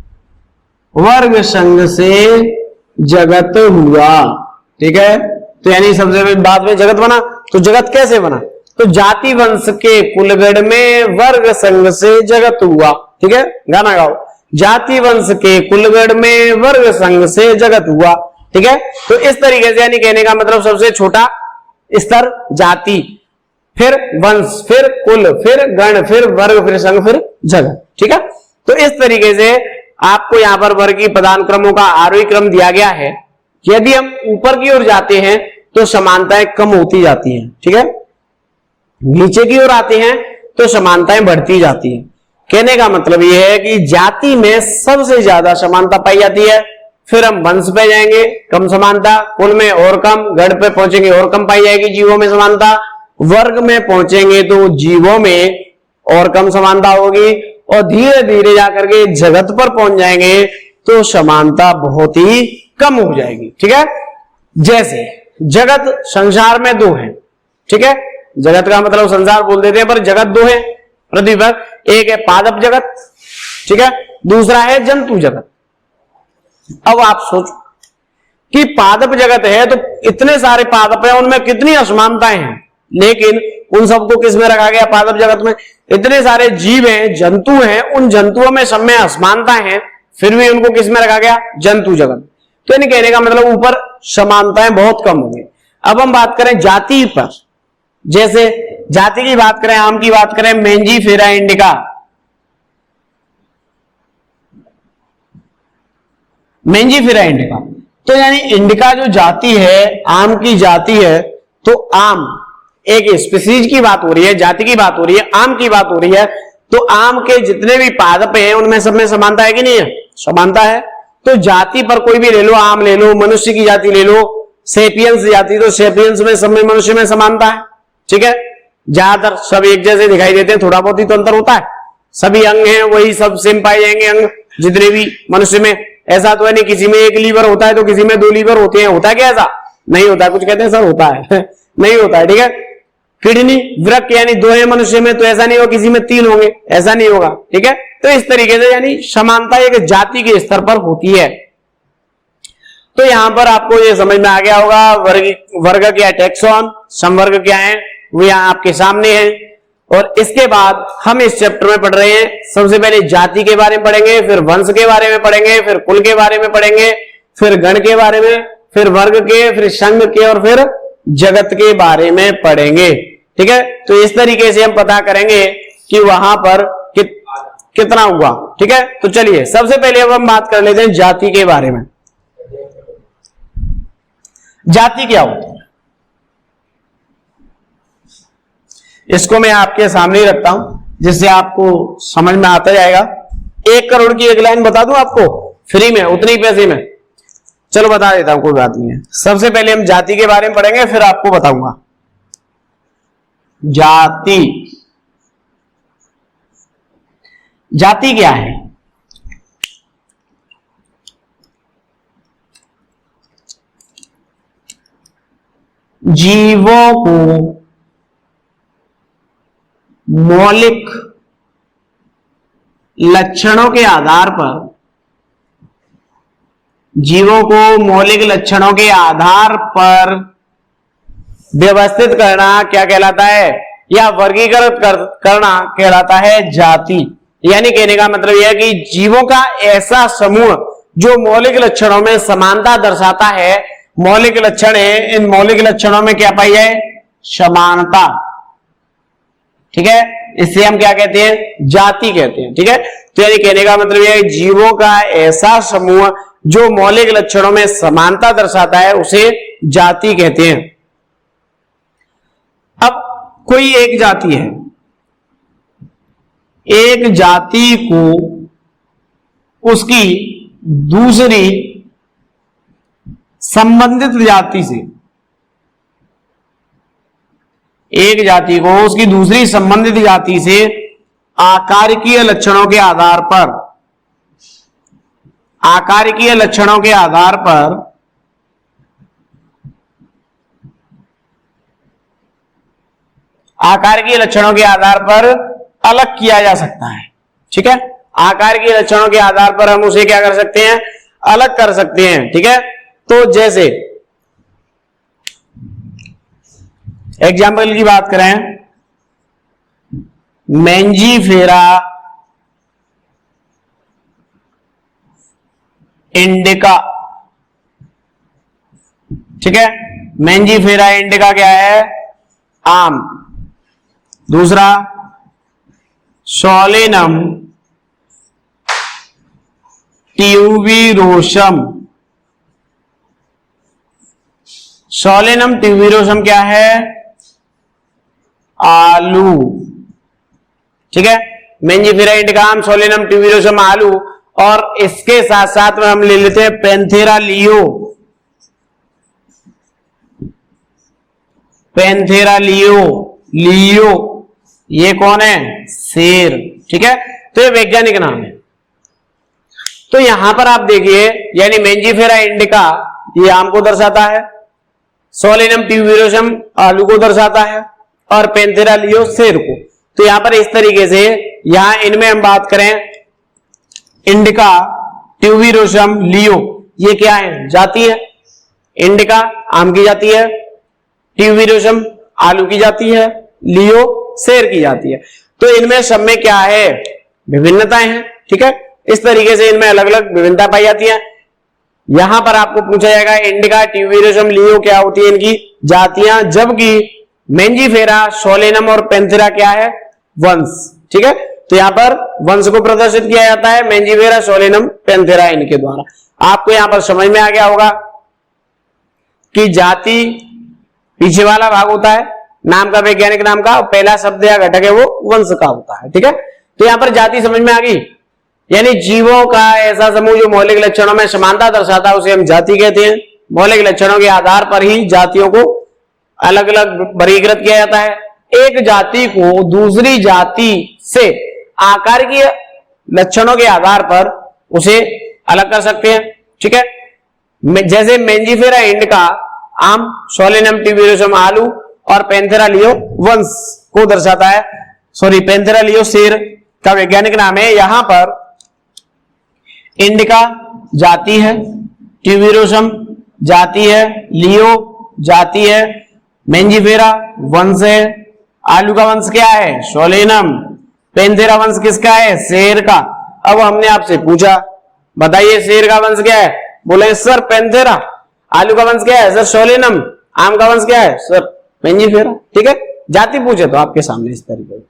वर्ग संघ से जगत हुआ, ठीक है। तो यानी सबसे बाद में जगत बना। तो जगत कैसे बना, तो जाति वंश के कुल गण में वर्ग संघ से जगत हुआ, ठीक है। गाना गाओ, जाति वंश के कुल गण में वर्ग संघ से जगत हुआ, ठीक है। तो इस तरीके से यानी कहने का मतलब सबसे छोटा स्तर जाति, फिर वंश, फिर कुल, फिर गण, फिर वर्ग, फिर संघ, फिर जगत, ठीक है। तो इस तरीके से आपको यहां पर वर्गीय पदानुक्रमों का आरोही क्रम दिया गया है। यदि हम ऊपर की ओर जाते हैं तो समानताएं कम होती जाती हैं, ठीक है। नीचे की ओर आते हैं तो समानताएं बढ़ती जाती हैं। कहने का मतलब यह है कि जाति में सबसे ज्यादा समानता पाई जाती है, फिर हम वंश पे जाएंगे कम समानता, कुल में और कम, गण पे पहुंचेंगे और कम पाई जाएगी जीवों में समानता, वर्ग में पहुंचेंगे तो जीवों में और कम समानता होगी, और धीरे धीरे जाकर के जगत पर पहुंच जाएंगे तो समानता बहुत ही कम हो जाएगी, ठीक है। जैसे जगत संसार में दो है, ठीक है। जगत का मतलब संसार बोल देते हैं, पर जगत दो है पृथ्वी पर। एक है पादप जगत, ठीक है, दूसरा है जंतु जगत। अब आप सोचो कि पादप जगत है तो इतने सारे पादप है, उनमें कितनी असमानताएं हैं, लेकिन उन सबको किस में रखा गया, पादप जगत में। इतने सारे जीव हैं, जंतु हैं, उन जंतुओं में सब में असमानताएं हैं, फिर भी उनको किस में रखा गया, जंतु जगत। तो यानी कहने का मतलब ऊपर समानताएं बहुत कम होंगी। अब हम बात करें जाति पर, जैसे जाति की बात करें, आम की बात करें, मेंजीफेरा इंडिका, मेंजीफेरा इंडिका। तो यानी इंडिका जो जाति है, आम की जाति है, तो आम एक स्पीसीज की बात हो रही है, जाति की बात हो रही है, आम की बात हो रही है। तो आम के जितने भी पादप हैं उनमें सब में समानता है कि नहीं है, समानता है। तो जाति पर कोई भी ले लो, आम ले लो, मनुष्य की जाति ले लो, सेपियंस जाति, तो सेपियंस में सब में मनुष्य में समानता है, ठीक है। ज्यादातर सब एक जैसे दिखाई देते हैं, थोड़ा बहुत ही तो अंतर होता है। सभी अंग हैं वही सब सेम पाए जाएंगे, अंग जितने भी मनुष्य में। ऐसा तो है नहीं किसी में एक लीवर होता है तो किसी में दो लीवर होते हैं, होता है क्या ऐसा? नहीं होता। कुछ कहते हैं सर होता है नहीं होता है, ठीक है। किडनी वृक्क यानी दो है मनुष्य में, तो ऐसा नहीं होगा किसी में तीन होंगे, ऐसा नहीं होगा, ठीक है। तो इस तरीके से यानी समानता एक जाति के स्तर पर होती है। तो यहां पर आपको ये समझ में आ गया होगा वर्ग क्या है, टैक्सॉन, संवर्ग क्या है, वो यहां आपके सामने है। और इसके बाद हम इस चैप्टर में पढ़ रहे हैं, सबसे पहले जाति के बारे में पढ़ेंगे, फिर वंश के बारे में पढ़ेंगे, फिर कुल के बारे में पढ़ेंगे, फिर गण के बारे में, फिर वर्ग के, फिर संघ के, और फिर जगत के बारे में पढ़ेंगे, ठीक है। तो इस तरीके से हम पता करेंगे कि वहां पर कितना हुआ, ठीक है। तो चलिए सबसे पहले अब हम बात कर लेते हैं जाति के बारे में। जाति क्या होती है, इसको मैं आपके सामने ही रखता हूं जिससे आपको समझ में आता जाएगा, 1 करोड़ की एक लाइन बता दूं आपको फ्री में, उतने ही पैसे में? चलो बता देता हूं, कोई बात नहीं है। सबसे पहले हम जाति के बारे में पढ़ेंगे, फिर आपको बताऊंगा। जाति, जाति क्या है? जीवों को मौलिक लक्षणों के आधार पर, जीवों को मौलिक लक्षणों के आधार पर व्यवस्थित करना क्या कहलाता है, या वर्गीकृत करना कहलाता है जाति। यानी कहने का मतलब यह है कि जीवों का ऐसा समूह जो मौलिक लक्षणों में समानता दर्शाता है। मौलिक लक्षण है, इन मौलिक लक्षणों में क्या पाई है? समानता। ठीक है, इससे हम क्या कहते हैं? जाति कहते हैं। ठीक है, तो यानी कहने का मतलब यह है जीवों का ऐसा समूह जो मौलिक लक्षणों में समानता दर्शाता है उसे जाति कहते हैं। अब कोई एक जाति है, एक जाति को उसकी दूसरी संबंधित जाति से, एक जाति को उसकी दूसरी संबंधित जाति से आकारिकीय लक्षणों के आधार पर, आकारिकीय लक्षणों के आधार पर आकारिकीय लक्षणों के आधार पर अलग किया जा सकता है। ठीक है, आकारिकीय लक्षणों के आधार पर हम उसे क्या कर सकते हैं? अलग कर सकते हैं। ठीक है, तो जैसे एग्जाम्पल की बात करें, मैंजीफेरा इंडिका। ठीक है, मैंजीफेरा इंडिका क्या है? आम। दूसरा सोलेनम ट्यूबिरोसम। सोलेनम ट्यूबिरोसम क्या है? आलू। ठीक है, मैंजीफेरा इंडिका आम, सोलेनम ट्यूबिरोसम आलू, और इसके साथ साथ में हम ले लेते हैं पैंथेरा लियो। पैंथेरा लियो, लियो ये कौन है? शेर। ठीक है, तो ये वैज्ञानिक नाम है। तो यहां पर आप देखिए, यानी मैंजीफेरा इंडिका ये आम को दर्शाता है, सोलेनम ट्यूबिरोसम आलू को दर्शाता है, और पैंथेरा लियो शेर को। तो यहां पर इस तरीके से, यहां इनमें हम बात करें इंडिका, ट्यूबिरोसम, लियो, ये क्या है? जाति है। इंडिका आम की जाति है, ट्यूबिरोसम आलू की जाति है, लियो शेर की जाति है। तो इनमें सब में क्या है? विभिन्नताएं हैं। ठीक है, इस तरीके से इनमें अलग अलग विभिन्नता पाई जाती है। यहां पर आपको पूछा जाएगा इंडिका, ट्यूबिरोसम, लियो क्या होती है इनकी जातियां, जबकि मैंजीफेरा, सोलेनम और पैंथेरा क्या है? वंश। ठीक है, तो यहां पर वंश को प्रदर्शित किया जाता है मैंजीफेरा, सोलेनम, पैंथेरा इनके द्वारा। आपको यहां पर समझ में आ गया होगा कि जाति पीछे वाला भाग होता है नाम का, वैज्ञानिक नाम का, पहला शब्द या घटक है वो वंश का होता है। ठीक है, तो यहां पर जाति समझ में आ गई। यानी जीवों का ऐसा समूह जो मौलिक लक्षणों में समानता दर्शाता है उसे हम जाति कहते हैं। मौलिक लक्षणों के आधार पर ही जातियों को अलग अलग वर्गीकृत किया जाता है। एक जाति को दूसरी जाति से आकारिकीय लक्षणों के आधार पर उसे अलग कर सकते हैं। ठीक है, जैसे मैंजीफेरा इंडिका आम, सोलेनम ट्यूबिरोसम आलू, और पैंथेरा लियो वंश को दर्शाता है। सॉरी, पैंथेरा लियो शेर का वैज्ञानिक नाम है। यहां पर इंडिका जाति है, ट्यूबिरोसम जाति है, लियो जाति है, मैंजीफेरा वंश है, आलू का वंश क्या है? सोलेनम, पैंथेरा वंश किसका है? शेर का। अब हमने आपसे पूछा बताइए शेर का वंश क्या है? बोले सर पैंथेरा। आलू का वंश क्या है? Sir Solanum. आम का वंश क्या है? Sir Mangifera. ठीक है, जाति पूछे तो आपके सामने इस तरीके से।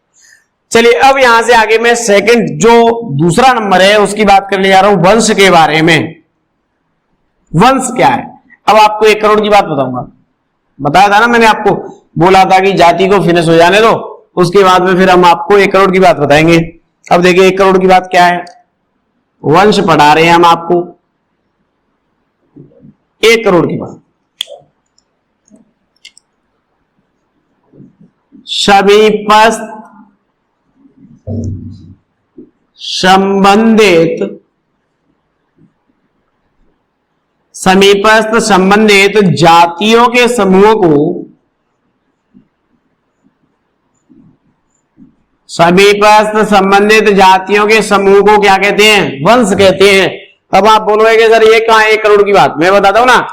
चलिए अब यहां से आगे मैं सेकंड जो दूसरा नंबर है उसकी बात करने जा रहा हूं, वंश के बारे में। वंश क्या है? अब आपको 1 करोड़ की बात बताऊंगा। बताया था ना मैंने आपको, बोला था कि जाति को फिनिश हो जाने दो, उसके बाद में फिर हम आपको 1 करोड़ की बात बताएंगे। अब देखिए 1 करोड़ की बात क्या है। वंश पढ़ा रहे हैं हम आपको। 1 करोड़ की बात। समीपस्थ संबंधित जातियों के समूह को क्या कहते हैं? वंश कहते हैं। अब आप बोलोगे कि सर ये कहां है 1 करोड़ की बात? मैं बताता हूं ना।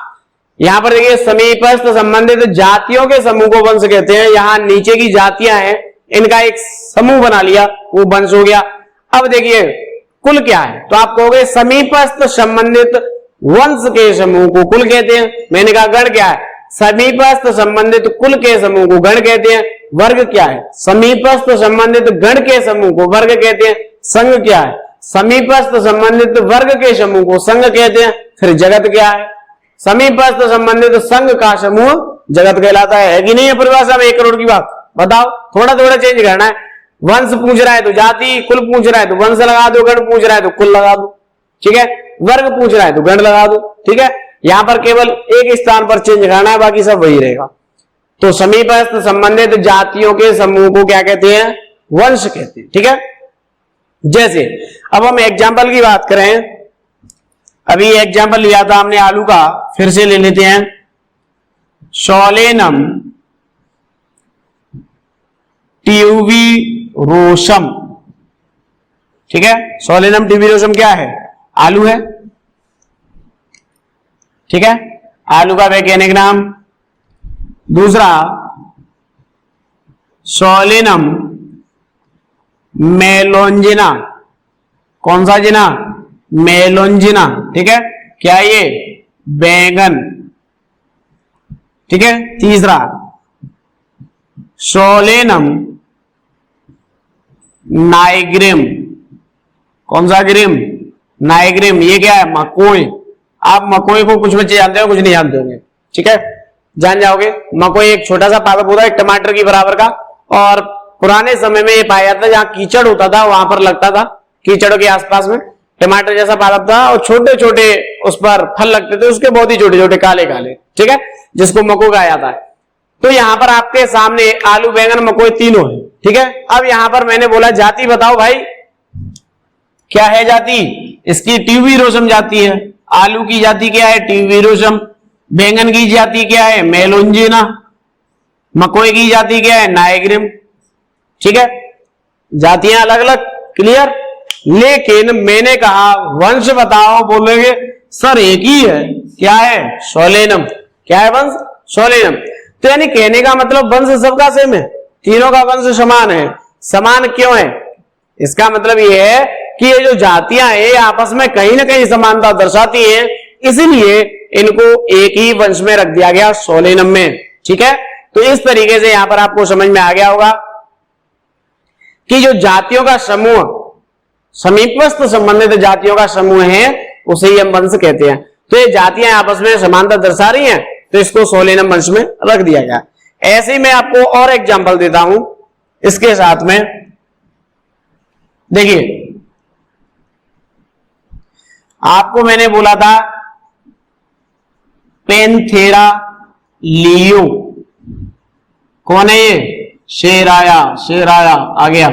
यहां पर देखिए, समीपस्थ संबंधित जातियों के समूह को वंश कहते हैं। यहां नीचे की जातियां हैं, इनका एक समूह बना लिया, वो वंश हो गया। अब देखिए कुल क्या है, तो आप कहोगे समीपस्थ संबंधित वंश के समूह को कुल कहते हैं। मैंने कहा गण क्या है? समीपस्थ संबंधित कुल के समूह को गण कहते हैं। वर्ग क्या है? समीपस्थ संबंधित गण के समूह को वर्ग कहते हैं। संघ क्या है? समीपस्थ संबंधित वर्ग के समूह को संघ कहते हैं। फिर जगत क्या है? समीपस्थ संबंधित संघ का समूह जगत कहलाता है कि नहीं है परिभाषा में 1 करोड़ की बात? बताओ, थोड़ा थोड़ा चेंज करना है। वंश पूछ रहा है तो जाति, कुल पूछ रहा है तो वंश लगा दो, गण पूछ रहा है तो कुल लगा दो, ठीक है। वर्ग पूछ रहा है तो गण लगा दो, ठीक है। यहां पर केवल एक स्थान पर चेंज करना है, बाकी सब वही रहेगा। तो समीपस्थ संबंधित जातियों के समूह को क्या कहते हैं? वंश कहते हैं, ठीक है। जैसे अब हम एग्जाम्पल की बात करें, अभी एग्जाम्पल लिया था हमने आलू का, फिर से ले लेते हैं। सोलेनम ट्यूबिरोसम, ठीक है। सोलेनम ट्यूबिरोसम क्या है? आलू है, ठीक है। आलू का वैज्ञानिक नाम। दूसरा सोलेनम मेलोंजिना, कौन सा जिना? मेलोंजिना, ठीक है। क्या ये? बैंगन, ठीक है। तीसरा सोलेनम नाइग्रिम, कौन सा ग्रिम? नाइग्रिम, ये क्या है? मकोई। आप मकोई को कुछ बच्चे जानते हो, कुछ नहीं जानते होंगे, ठीक है, जान जाओगे। मकोई एक छोटा सा पादप होता है, एक टमाटर की बराबर का, और पुराने समय में ये पाया जाता था जहां कीचड़ होता था वहां पर लगता था, कीचड़ों के आसपास में टमाटर जैसा पादप था, और छोटे छोटे उस पर फल लगते थे, उसके बहुत ही छोटे छोटे काले काले, ठीक है, जिसको मको कहा जाता है। तो यहां पर आपके सामने आलू, बैंगन, मकोई तीनों है, ठीक है। अब यहां पर मैंने बोला जाति बताओ भाई, क्या है जाति? इसकी ट्यूबिरोसम जाति है। आलू की जाति क्या है? ट्यूबिरोसम। बैंगन की जाति क्या है? मेलोंजिना। मकोई की जाति क्या है? नाइग्रिम, ठीक है। जातियां अलग अलग, क्लियर। लेकिन मैंने कहा वंश बताओ, बोलोगे सर एक ही है, क्या है? सोलेनम। क्या है वंश? सोलेनम। तो यानी कहने का मतलब वंश सबका सेम है, तीनों का वंश समान है। समान क्यों है? इसका मतलब यह है कि ये जो जातियां हैं आपस में कहीं ना कहीं समानता दर्शाती हैं, इसलिए इनको एक ही वंश में रख दिया गया, सोलेनम में, ठीक है। तो इस तरीके से यहां पर आपको समझ में आ गया होगा कि जो जातियों का समूह, समीपस्थ संबंधित जातियों का समूह है, उसे ही हम वंश कहते हैं। तो ये जातियां आपस में समानता दर्शा रही हैं, तो इसको सोलेनम वंश में रख दिया गया। ऐसे ही मैं आपको और एग्जांपल देता हूं इसके साथ में। देखिए, आपको मैंने बोला था पेंथेरा लियो, कौन है ये? शेर आया, शेर आया, आ गया,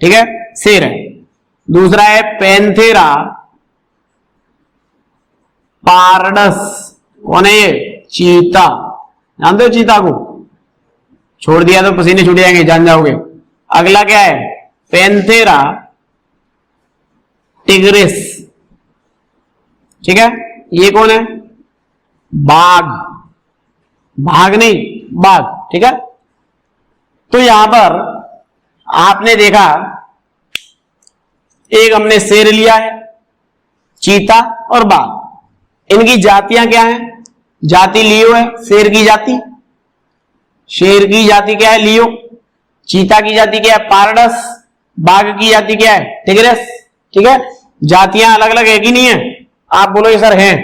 ठीक है, शेर है। दूसरा है पेंथेरा पारडस, कौन है ये? चीता। जानते हो चीता को? छोड़ दिया तो पसीने छूट जाएंगे, जान जाओगे। अगला क्या है? पेंथेरा टिग्रिस, ठीक है। ये कौन है? बाघ, भाग नहीं, बाघ, ठीक है। तो यहां पर आपने देखा, एक हमने शेर लिया है, चीता और बाघ, इनकी जातियां क्या हैं? जाति लियो है, शेर की जाति, शेर की जाति क्या है? लियो। चीता की जाति क्या है? पारडस। बाघ की जाति क्या है? टिग्रिस, ठीक है। जातियां अलग अलग है कि नहीं है? आप बोलोगे सर हैं,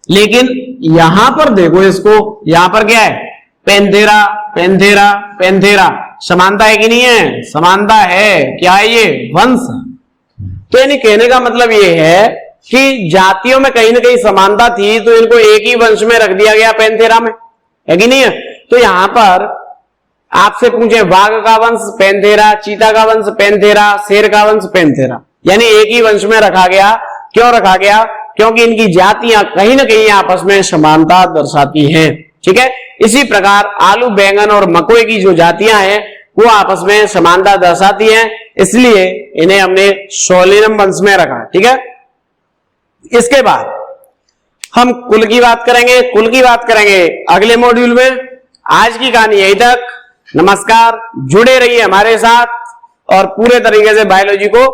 लेकिन यहां पर देखो इसको, यहां पर क्या है? पेंथेरा, पेंथेरा, पेंथेरा, समानता है कि नहीं है? समानता है। क्या है ये? वंश। तो यानी कहने का मतलब ये है कि जातियों में कहीं ना कहीं समानता थी, तो इनको एक ही वंश में रख दिया गया पैंथेरा में, है कि नहीं है? तो यहां पर आपसे पूछे बाघ का वंश पैंथेरा, चीता का वंश पैंथेरा, शेर का वंश पैंथेरा, यानी एक ही वंश में रखा गया। क्यों रखा गया? क्योंकि इनकी जातियां कहीं ना कहीं आपस में समानता दर्शाती हैं। ठीक है, इसी प्रकार आलू, बैंगन और मकोई की जो जातियां हैं वो आपस में समानता दर्शाती हैं, इसलिए इन्हें हमने सोलिनम वंश में रखा। ठीक है, इसके बाद हम कुल की बात करेंगे। कुल की बात करेंगे अगले मॉड्यूल में। आज की कहानी यहीं तक। नमस्कार, जुड़े रहिए हमारे साथ और पूरे तरीके से बायोलॉजी को